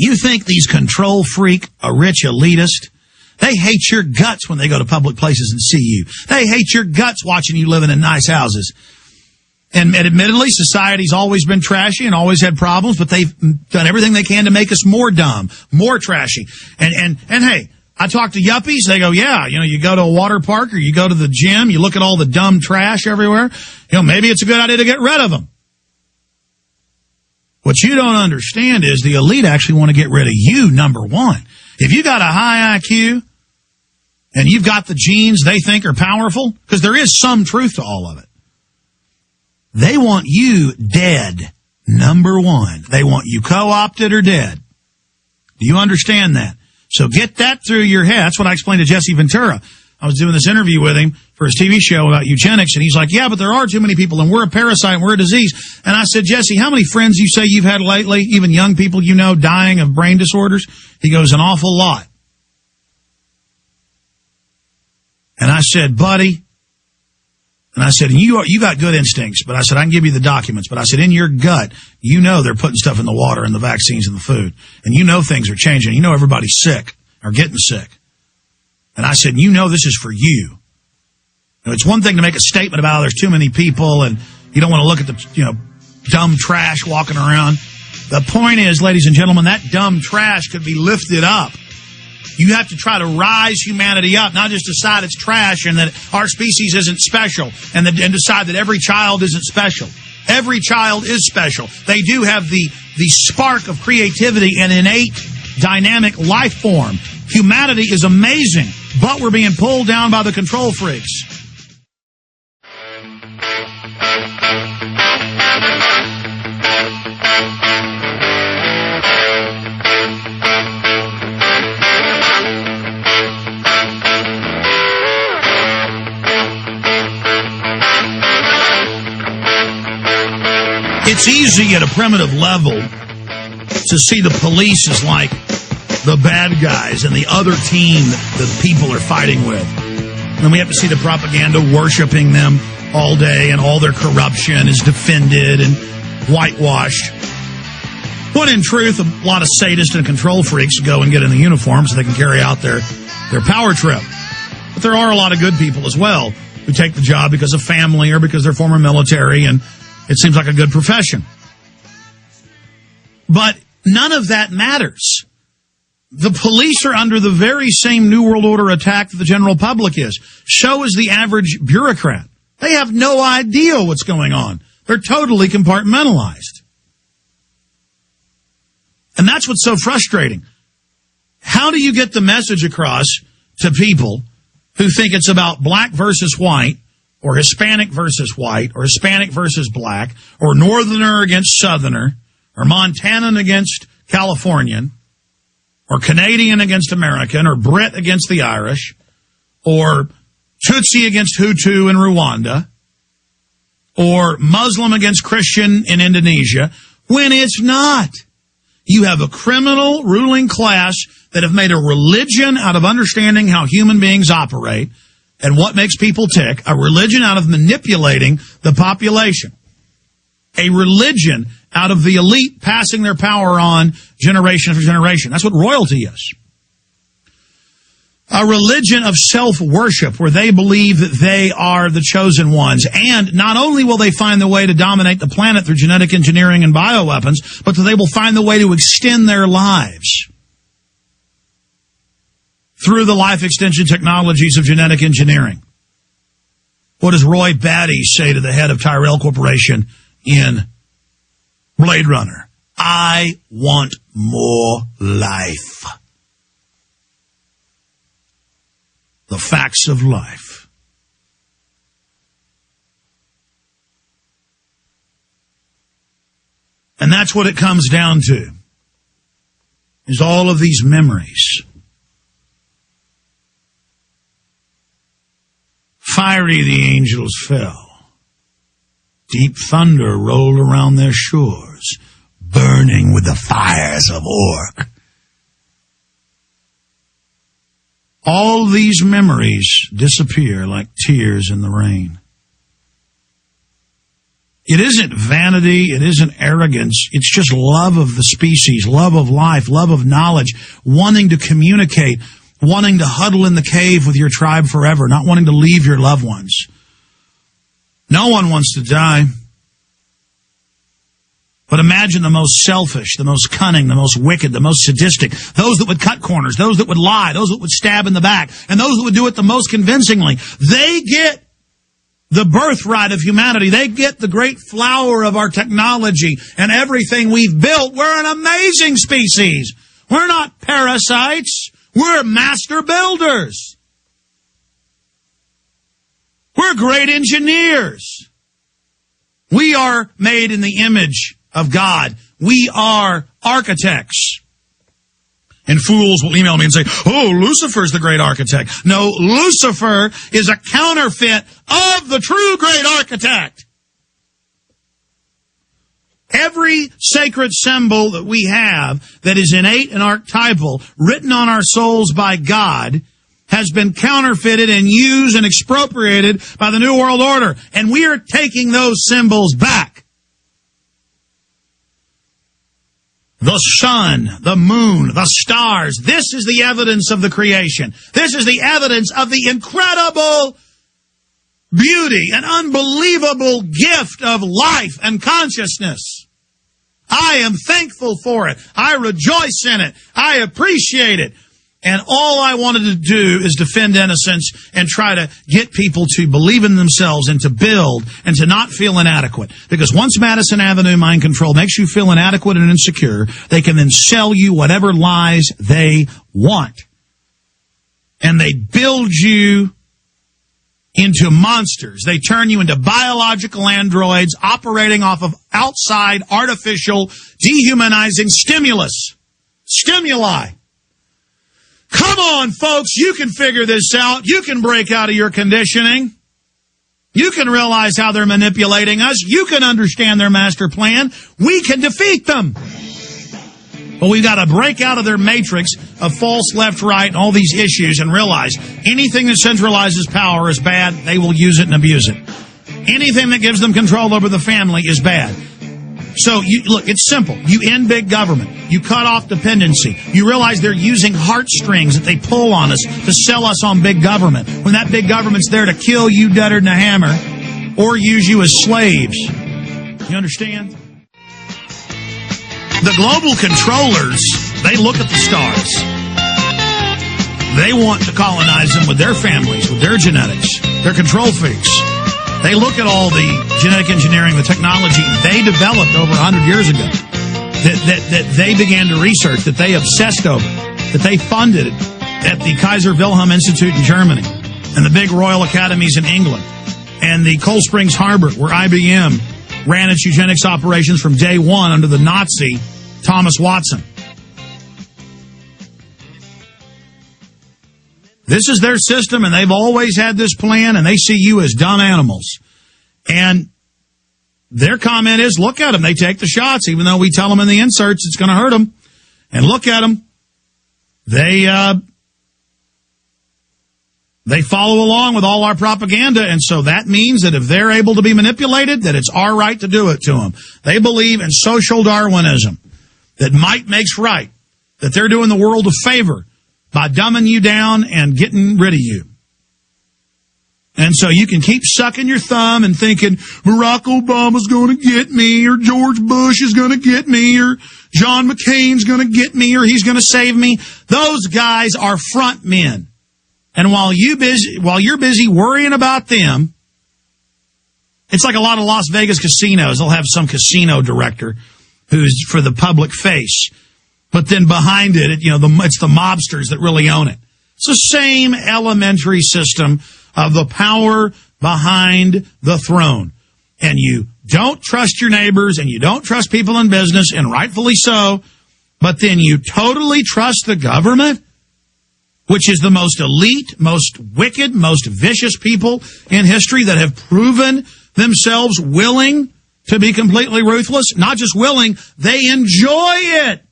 You think these control freak, a rich elitist, they hate your guts when they go to public places and see you. They hate your guts watching you living in nice houses. And admittedly, society's always been trashy and always had problems, but they've done everything they can to make us more dumb, more trashy. And hey, I talk to yuppies, they go, yeah, you go to a water park or you go to the gym, you look at all the dumb trash everywhere, maybe it's a good idea to get rid of them. What you don't understand is the elite actually want to get rid of you, number one. If you got a high IQ and you've got the genes they think are powerful, because there is some truth to all of it, they want you dead, number one. They want you co-opted or dead. Do you understand that? So get that through your head. That's what I explained to Jesse Ventura. I was doing this interview with him for his TV show about eugenics, and he's like, yeah, but there are too many people, and we're a parasite, and we're a disease. And I said, Jesse, how many friends you say you've had lately, even young people dying of brain disorders? He goes, an awful lot. And I said, buddy, and I said, you got good instincts, but I said, I can give you the documents, but I said, in your gut, they're putting stuff in the water and the vaccines and the food, and things are changing. Everybody's sick or getting sick. And I said, this is for you. It's one thing to make a statement about there's too many people and you don't want to look at the, dumb trash walking around. The point is, ladies and gentlemen, that dumb trash could be lifted up. You have to try to rise humanity up, not just decide it's trash and that our species isn't special and decide that every child isn't special. Every child is special. They do have the spark of creativity and innate dynamic life form. Humanity is amazing, but we're being pulled down by the control freaks. It's easy at a primitive level to see the police as like the bad guys and the other team that the people are fighting with. And we have to see the propaganda worshiping them all day and all their corruption is defended and whitewashed. When in truth, a lot of sadists and control freaks go and get in the uniform so they can carry out their power trip. But there are a lot of good people as well who take the job because of family or because they're former military, and it seems like a good profession. But none of that matters. The police are under the very same New World Order attack that the general public is. So is the average bureaucrat. They have no idea what's going on. They're totally compartmentalized. And that's what's so frustrating. How do you get the message across to people who think it's about black versus white, or Hispanic versus white, or Hispanic versus black, or Northerner against Southerner, or Montanan against Californian, or Canadian against American, or Brit against the Irish, or Tutsi against Hutu in Rwanda, or Muslim against Christian in Indonesia, when it's not. You have a criminal ruling class that have made a religion out of understanding how human beings operate and what makes people tick, a religion out of manipulating the population, a religion out of the elite passing their power on generation after generation. That's what royalty is. A religion of self-worship where they believe that they are the chosen ones. And not only will they find the way to dominate the planet through genetic engineering and bioweapons, but that they will find the way to extend their lives through the life extension technologies of genetic engineering. What does Roy Batty say to the head of Tyrell Corporation in Blade Runner? I want more life. The facts of life. And that's what it comes down to, is all of these memories. Fiery the angels fell. Deep thunder rolled around their shores, burning with the fires of Orc. All these memories disappear like tears in the rain. It isn't vanity. It isn't arrogance. It's just love of the species, love of life, love of knowledge, wanting to communicate, wanting to huddle in the cave with your tribe forever, not wanting to leave your loved ones. No one wants to die. But imagine the most selfish, the most cunning, the most wicked, the most sadistic, those that would cut corners, those that would lie, those that would stab in the back, and those that would do it the most convincingly. They get the birthright of humanity. They get the great flower of our technology and everything we've built. We're an amazing species. We're not parasites. We're master builders. We're great engineers. We are made in the image of God. We are architects. And fools will email me and say, oh, Lucifer's the great architect. No, Lucifer is a counterfeit of the true great architect. Every sacred symbol that we have that is innate and archetypal, written on our souls by God, has been counterfeited and used and expropriated by the New World Order. And we are taking those symbols back. The sun, the moon, the stars. This is the evidence of the creation. This is the evidence of the incredible beauty and unbelievable gift of life and consciousness. I am thankful for it. I rejoice in it. I appreciate it. And all I wanted to do is defend innocence and try to get people to believe in themselves and to build and to not feel inadequate. Because once Madison Avenue mind control makes you feel inadequate and insecure, they can then sell you whatever lies they want. And they build you into monsters. They turn you into biological androids operating off of outside, artificial, dehumanizing stimuli. Come on, folks, you can figure this out. You can break out of your conditioning. You can realize how they're manipulating us. You can understand their master plan. We can defeat them. But we've got to break out of their matrix of false left, right, and all these issues and realize anything that centralizes power is bad. They will use it and abuse it. Anything that gives them control over the family is bad. So, look, it's simple. You end big government. You cut off dependency. You realize they're using heartstrings that they pull on us to sell us on big government, when that big government's there to kill you deader than a hammer or use you as slaves. You understand? The global controllers, they look at the stars. They want to colonize them with their families, with their genetics. They're control freaks. They look at all the genetic engineering, the technology they developed over 100 years ago, that they began to research, that they obsessed over, that they funded at the Kaiser Wilhelm Institute in Germany and the big Royal Academies in England and the Cold Springs Harbor, where IBM ran its eugenics operations from day one under the Nazi Thomas Watson. This is their system, and they've always had this plan, and they see you as dumb animals. And their comment is, look at them. They take the shots, even though we tell them in the inserts it's going to hurt them. And look at them. They follow along with all our propaganda, and so that means that if they're able to be manipulated, that it's our right to do it to them. They believe in social Darwinism, that might makes right, that they're doing the world a favor by dumbing you down and getting rid of you. And so you can keep sucking your thumb and thinking Barack Obama's going to get me, or George Bush is going to get me, or John McCain's going to get me, or he's going to save me. Those guys are front men. And while you're busy worrying about them, it's like a lot of Las Vegas casinos. They'll have some casino director who's for the public face. But then behind it, it's the mobsters that really own it. It's the same elementary system of the power behind the throne. And you don't trust your neighbors, and you don't trust people in business, and rightfully so. But then you totally trust the government, which is the most elite, most wicked, most vicious people in history that have proven themselves willing to be completely ruthless. Not just willing, they enjoy it.